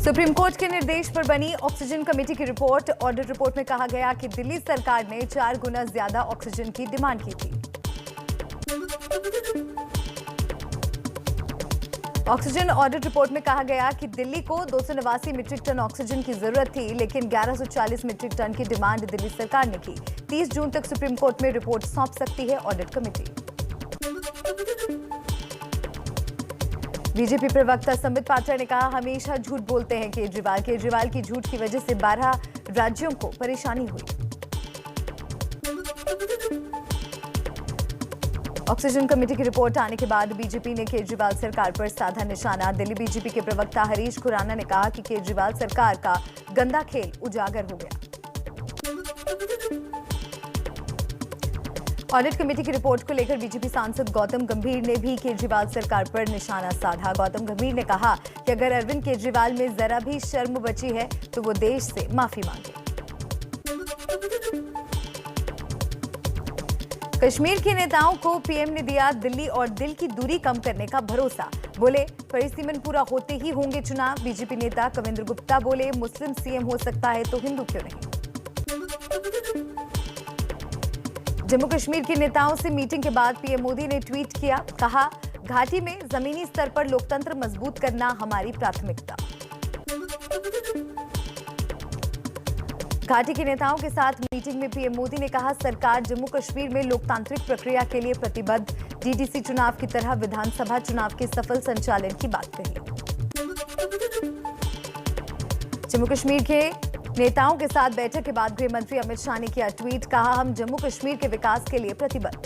Supreme court के निर्देश पर बनी ऑक्सीजन कमेटी की रिपोर्ट। ऑडिट रिपोर्ट में कहा गया कि दिल्ली सरकार ने 4 गुना ज्यादा ऑक्सीजन की डिमांड की थी। ऑक्सीजन ऑडिट रिपोर्ट में कहा गया कि दिल्ली को 289 मीट्रिक टन ऑक्सीजन की जरूरत थी, लेकिन 1140 मीट्रिक टन की डिमांड दिल्ली सरकार ने की। 30 जून तक सुप्रीम कोर्ट में रिपोर्ट सौंप सकती है ऑडिट कमेटी। बीजेपी प्रवक्ता संबित पात्रा ने कहा, हमेशा झूठ बोलते हैं केजरीवाल की झूठ की वजह से 12 राज्यों को परेशानी हुई। ऑक्सीजन कमेटी की रिपोर्ट आने के बाद बीजेपी ने केजरीवाल सरकार पर साधा निशाना। दिल्ली बीजेपी के प्रवक्ता हरीश खुराना ने कहा कि केजरीवाल सरकार का गंदा खेल उजागर हो गया। ऑडिट कमेटी की रिपोर्ट को लेकर बीजेपी सांसद गौतम गंभीर ने भी केजरीवाल सरकार पर निशाना साधा। गौतम गंभीर ने कहा कि अगर अरविंद केजरीवाल में जरा भी शर्म बची है तो वो देश से माफी मांगे। कश्मीर के नेताओं को पीएम ने दिया दिल्ली और दिल की दूरी कम करने का भरोसा। बोले, परिसीमन पूरा होते ही होंगे चुनाव। बीजेपी नेता कविंद्र गुप्ता बोले, मुस्लिम सीएम हो सकता है तो हिंदू क्यों नहीं। जम्मू कश्मीर के नेताओं से मीटिंग के बाद पीएम मोदी ने ट्वीट किया, कहा, घाटी में जमीनी स्तर पर लोकतंत्र मजबूत करना हमारी प्राथमिकता। घाटी के नेताओं के साथ मीटिंग में पीएम मोदी ने कहा, सरकार जम्मू कश्मीर में लोकतांत्रिक प्रक्रिया के लिए प्रतिबद्ध। डीडीसी चुनाव की तरह विधानसभा चुनाव के सफल संचालन की बात कही। जम्मू कश्मीर के नेताओं के साथ बैठक के बाद गृह मंत्री अमित शाह ने किया ट्वीट, कहा, हम जम्मू कश्मीर के विकास के लिए प्रतिबद्ध।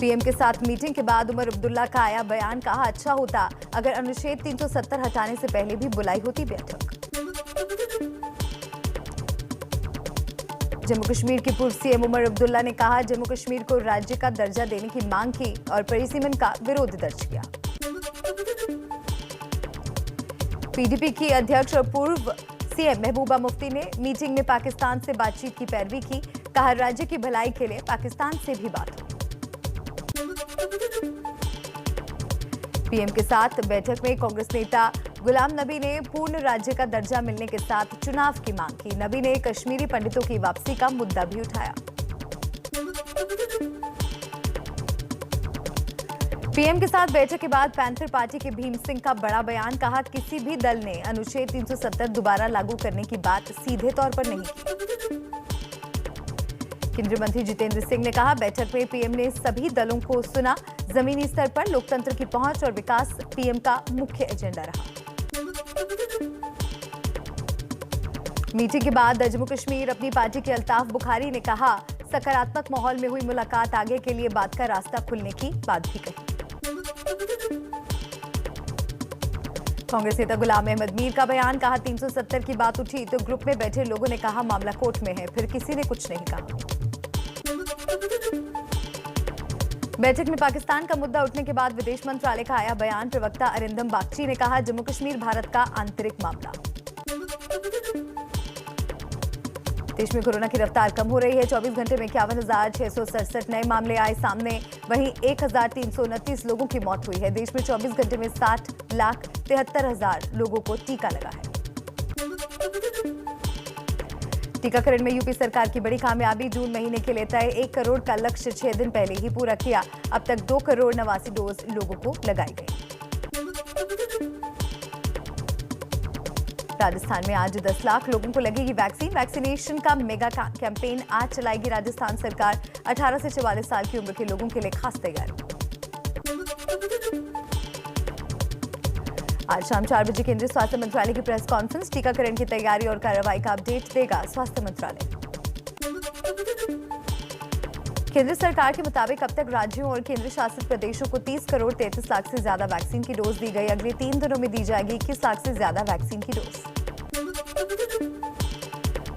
पीएम के साथ मीटिंग के बाद उमर अब्दुल्ला का आया बयान, कहा, अच्छा होता अगर अनुच्छेद 370 हटाने से पहले भी बुलाई होती बैठक। जम्मू कश्मीर के पूर्व सीएम उमर अब्दुल्ला ने कहा, जम्मू कश्मीर को राज्य का दर्जा देने की मांग की और परिसीमन का विरोध दर्ज किया। पीडीपी की अध्यक्ष और पूर्व सीएम महबूबा मुफ्ती ने मीटिंग में पाकिस्तान से बातचीत की पैरवी की, कहा, राज्य की भलाई के लिए पाकिस्तान से भी बात हो। पीएम के साथ बैठक में कांग्रेस नेता गुलाम नबी ने पूर्ण राज्य का दर्जा मिलने के साथ चुनाव की मांग की। नबी ने कश्मीरी पंडितों की वापसी का मुद्दा भी उठाया। पीएम के साथ बैठक के बाद पैंथर पार्टी के भीम सिंह का बड़ा बयान, कहा, किसी भी दल ने अनुच्छेद 370 दोबारा लागू करने की बात सीधे तौर पर नहीं की। केंद्रीय मंत्री जितेंद्र सिंह ने कहा, बैठक में पीएम ने सभी दलों को सुना। जमीनी स्तर पर लोकतंत्र की पहुंच और विकास पीएम का मुख्य एजेंडा रहा। मीटिंग के बाद जम्मू कश्मीर अपनी पार्टी के अल्ताफ बुखारी ने कहा, सकारात्मक माहौल में हुई मुलाकात आगे के लिए बात का रास्ता खुलने की बात भी कही। कांग्रेस नेता गुलाम अहमद मीर का बयान, कहा, 370 की बात उठी तो ग्रुप में बैठे लोगों ने कहा मामला कोर्ट में है, फिर किसी ने कुछ नहीं कहा। बैठक में पाकिस्तान का मुद्दा उठने के बाद विदेश मंत्रालय का आया बयान। प्रवक्ता अरिंदम बागची ने कहा, जम्मू कश्मीर भारत का आंतरिक मामला। देश में कोरोना की रफ्तार कम हो रही है। 24 घंटे में 51,667 नए मामले आए सामने, वहीं 1,329 लोगों की मौत हुई है। देश में 24 घंटे में 60,73,000 लोगों को टीका लगा है। टीकाकरण में यूपी सरकार की बड़ी कामयाबी, जून महीने के लिए तय 1 करोड़ का लक्ष्य 6 दिन पहले ही पूरा किया। अब तक 2 करोड़ 89 डोज लोगों को लगाई गई। राजस्थान में आज 10 लाख लोगों को लगेगी वैक्सीन। वैक्सीनेशन का मेगा कैंपेन आज चलाएगी राजस्थान सरकार। 18 से 44 साल की उम्र के लोगों के लिए खास तैयारी। आज शाम 4 बजे केंद्रीय स्वास्थ्य मंत्रालय की प्रेस कॉन्फ्रेंस। टीकाकरण की तैयारी और कार्रवाई का अपडेट देगा स्वास्थ्य मंत्रालय। केंद्र सरकार के मुताबिक अब तक राज्यों और केंद्र शासित प्रदेशों को 30 करोड़ 33 लाख से ज्यादा वैक्सीन की डोज दी गई। अगले 3 दिनों में दी जाएगी 21 लाख से ज्यादा वैक्सीन की डोज।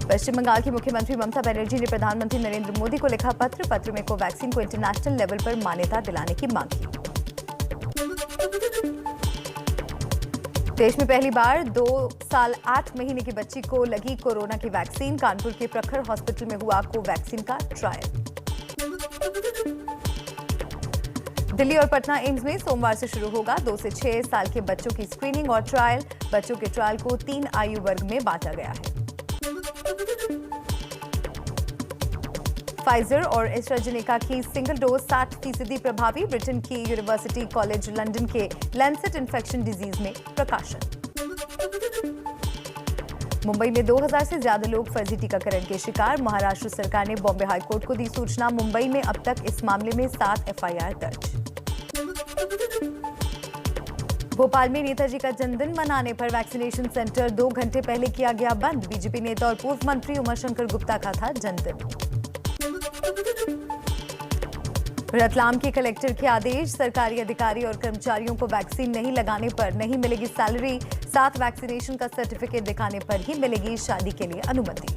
पश्चिम बंगाल की मुख्यमंत्री ममता बनर्जी ने प्रधानमंत्री नरेंद्र मोदी को लिखा पत्र। पत्र में कोवैक्सीन को इंटरनेशनल लेवल पर मान्यता दिलाने की मांग की। देश में पहली बार 2 साल 8 महीने की बच्ची को लगी कोरोना की वैक्सीन। कानपुर के प्रखर हॉस्पिटल में हुआ कोवैक्सीन का ट्रायल। दिल्ली और पटना एम्स में सोमवार से शुरू होगा 2 से 6 साल के बच्चों की स्क्रीनिंग और ट्रायल। बच्चों के ट्रायल को 3 आयु वर्ग में बांटा गया है। फाइजर और एस्ट्राजेनेका की सिंगल डोज 60% प्रभावी। ब्रिटेन की यूनिवर्सिटी कॉलेज लंदन के लैंसेट इन्फेक्शन डिजीज में प्रकाशन। मुंबई में 2000 से ज्यादा लोग फर्जी टीकाकरण के शिकार। महाराष्ट्र सरकार ने बॉम्बे हाईकोर्ट को दी सूचना। मुंबई में अब तक इस मामले में 7 एफआईआर दर्ज। भोपाल में नेताजी का जन्मदिन मनाने पर वैक्सीनेशन सेंटर 2 घंटे पहले किया गया बंद। बीजेपी नेता और पूर्व मंत्री उमाशंकर गुप्ता का था जन्मदिन। रतलाम के कलेक्टर के आदेश। सरकारी अधिकारी और कर्मचारियों को वैक्सीन नहीं लगाने पर नहीं मिलेगी सैलरी। साथ वैक्सीनेशन का सर्टिफिकेट दिखाने पर ही मिलेगी शादी के लिए अनुमति।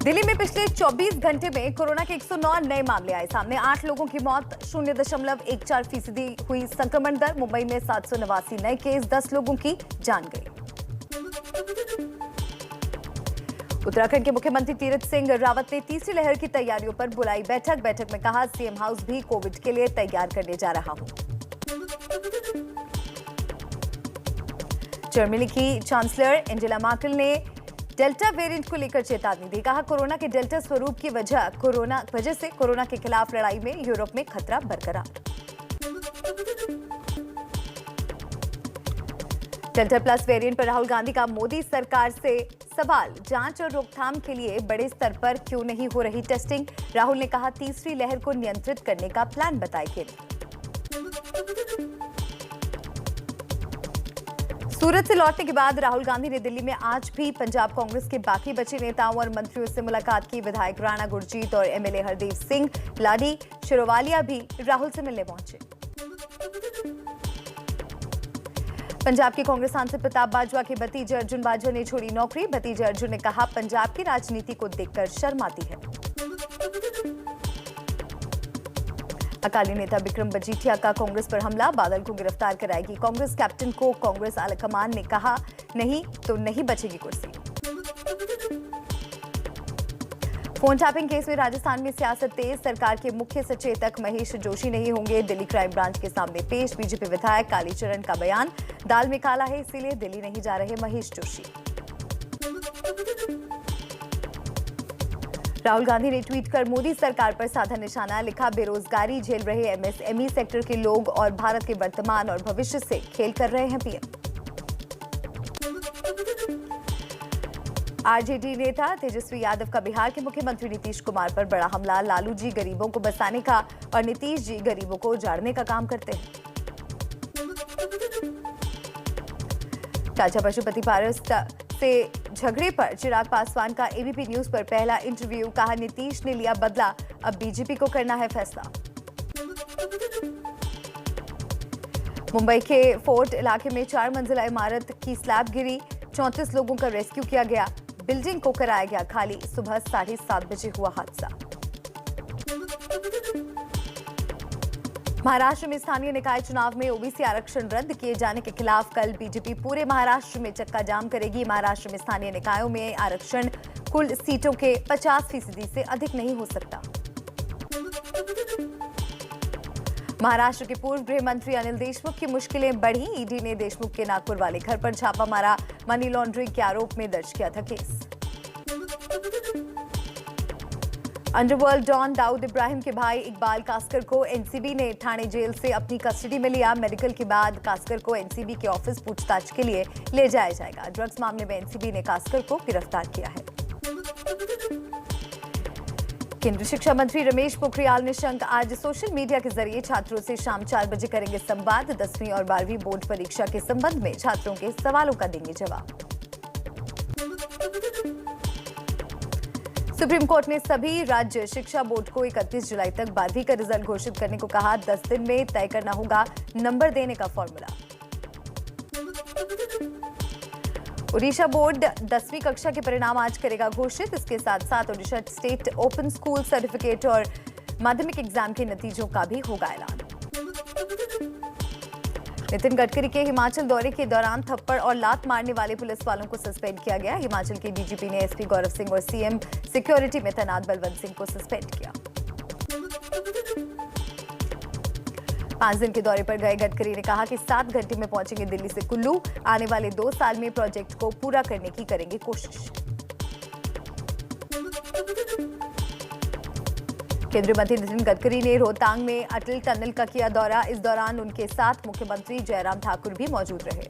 दिल्ली में पिछले 24 घंटे में कोरोना के 109 नए मामले आए सामने। 8 लोगों की मौत, 0.14% हुई संक्रमण दर। मुंबई में 789 नए केस, 10 लोगों की जान गई। उत्तराखंड के मुख्यमंत्री तीरथ सिंह रावत ने तीसरी लहर की तैयारियों पर बुलाई बैठक। बैठक में कहा, सीएम हाउस भी कोविड के लिए तैयार करने जा रहा हूं। जर्मनी की चांसलर एंजेला मर्केल ने डेल्टा वेरिएंट को लेकर चेतावनी दी। कहा, कोरोना के डेल्टा स्वरूप की वजह से कोरोना के खिलाफ लड़ाई में यूरोप में खतरा बरकरार। डेल्टा प्लस वेरिएंट पर राहुल गांधी का मोदी सरकार से सवाल। जांच और रोकथाम के लिए बड़े स्तर पर क्यों नहीं हो रही टेस्टिंग। राहुल ने कहा, तीसरी लहर को नियंत्रित करने का प्लान बताए केंद्र। सूरत से लौटने के बाद राहुल गांधी ने दिल्ली में आज भी पंजाब कांग्रेस के बाकी बचे नेताओं और मंत्रियों से मुलाकात की। विधायक राणा गुरजीत और एमएलए हरदीप सिंह लाडी शिरोवालिया भी राहुल से मिलने पहुंचे। पंजाब के कांग्रेस सांसद प्रताप बाजवा के भतीजे अर्जुन बाजवा ने छोड़ी नौकरी। भतीजे अर्जुन ने कहा, पंजाब की राजनीति को देखकर शर्म आती है। अकाली नेता विक्रम मजीठिया का कांग्रेस पर हमला। बादल को गिरफ्तार कराएगी कांग्रेस। कैप्टन को कांग्रेस आलाकमान ने कहा, नहीं तो नहीं बचेगी कुर्सी। फोन टैपिंग केस में राजस्थान में सियासत तेज। सरकार के मुख्य सचेतक महेश जोशी नहीं होंगे दिल्ली क्राइम ब्रांच के सामने पेश। बीजेपी विधायक कालीचरण का बयान, दाल में काला है इसीलिए दिल्ली नहीं जा रहे महेश जोशी। राहुल गांधी ने ट्वीट कर मोदी सरकार पर साधा निशाना। लिखा, बेरोजगारी झेल रहे एमएसएमई सेक्टर के लोग और भारत के वर्तमान और भविष्य से खेल कर रहे हैं पीएम। आरजेडी नेता तेजस्वी यादव का बिहार के मुख्यमंत्री नीतीश कुमार पर बड़ा हमला। लालू जी गरीबों को बसाने का और नीतीश जी गरीबों को उजाड़ने का काम करते हैं। चाचा पशुपति पारस से झगड़े पर चिराग पासवान का एबीपी न्यूज पर पहला इंटरव्यू। कहा, नीतीश ने लिया बदला, अब बीजेपी को करना है फैसला। मुंबई के फोर्ट इलाके में 4 मंजिला इमारत की स्लैब गिरी। 34 लोगों का रेस्क्यू किया गया। बिल्डिंग को कराया गया खाली। सुबह 7:30 बजे हुआ हादसा। महाराष्ट्र में स्थानीय निकाय चुनाव में ओबीसी आरक्षण रद्द किए जाने के खिलाफ कल बीजेपी पूरे महाराष्ट्र में चक्का जाम करेगी। महाराष्ट्र में स्थानीय निकायों में आरक्षण कुल सीटों के 50% से अधिक नहीं हो सकता। महाराष्ट्र के पूर्व गृह मंत्री अनिल देशमुख की मुश्किलें बढ़ी। ईडी ने देशमुख के नागपुर वाले घर पर छापा मारा। मनी लॉन्ड्रिंग के आरोप में दर्ज किया था case. Underworld don Dawood Ibrahim के भाई इकबाल कास्कर को एनसीबी ने ठाणे जेल से अपनी कस्टडी में लिया। मेडिकल के बाद कास्कर को एनसीबी के ऑफिस पूछताछ के लिए ले जाया जाएगा। ड्रग्स मामले में एनसीबी ने कास्कर को गिरफ्तार किया है। केंद्रीय शिक्षा मंत्री रमेश पोखरियाल निशंक आज सोशल मीडिया के जरिए छात्रों से शाम 4 बजे करेंगे संवाद। 10वीं और 12वीं बोर्ड परीक्षा के संबंध में छात्रों के सवालों का देंगे जवाब। सुप्रीम कोर्ट ने सभी राज्य शिक्षा बोर्ड को 31 जुलाई तक 12वीं का रिजल्ट घोषित करने को कहा। 10 दिन में तय करना होगा नंबर देने का फॉर्मूला। ओडिशा बोर्ड 10वीं कक्षा के परिणाम आज करेगा घोषित। इसके साथ साथ Odisha state open school certificate और माध्यमिक एग्जाम के नतीजों का भी होगा ऐलान। नितिन गडकरी के हिमाचल दौरे के दौरान थप्पड़ और लात मारने वाले पुलिस वालों को सस्पेंड किया गया। हिमाचल के डीजीपी ने एसपी गौरव सिंह और सीएम सिक्योरिटी में तैनात बलवंत सिंह को सस्पेंड किया। 5 दिन के दौरे पर गए गडकरी ने कहा कि 7 घंटे में पहुंचेंगे दिल्ली से कुल्लू। आने वाले 2 साल में प्रोजेक्ट को पूरा करने की करेंगे कोशिश। केंद्रीय मंत्री नितिन गडकरी ने रोहतांग में अटल टनल का किया दौरा। इस दौरान उनके साथ मुख्यमंत्री जयराम ठाकुर भी मौजूद रहे।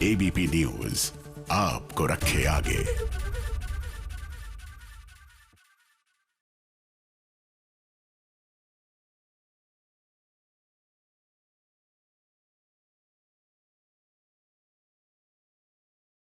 एबीपी न्यूज आपको रखे आगे।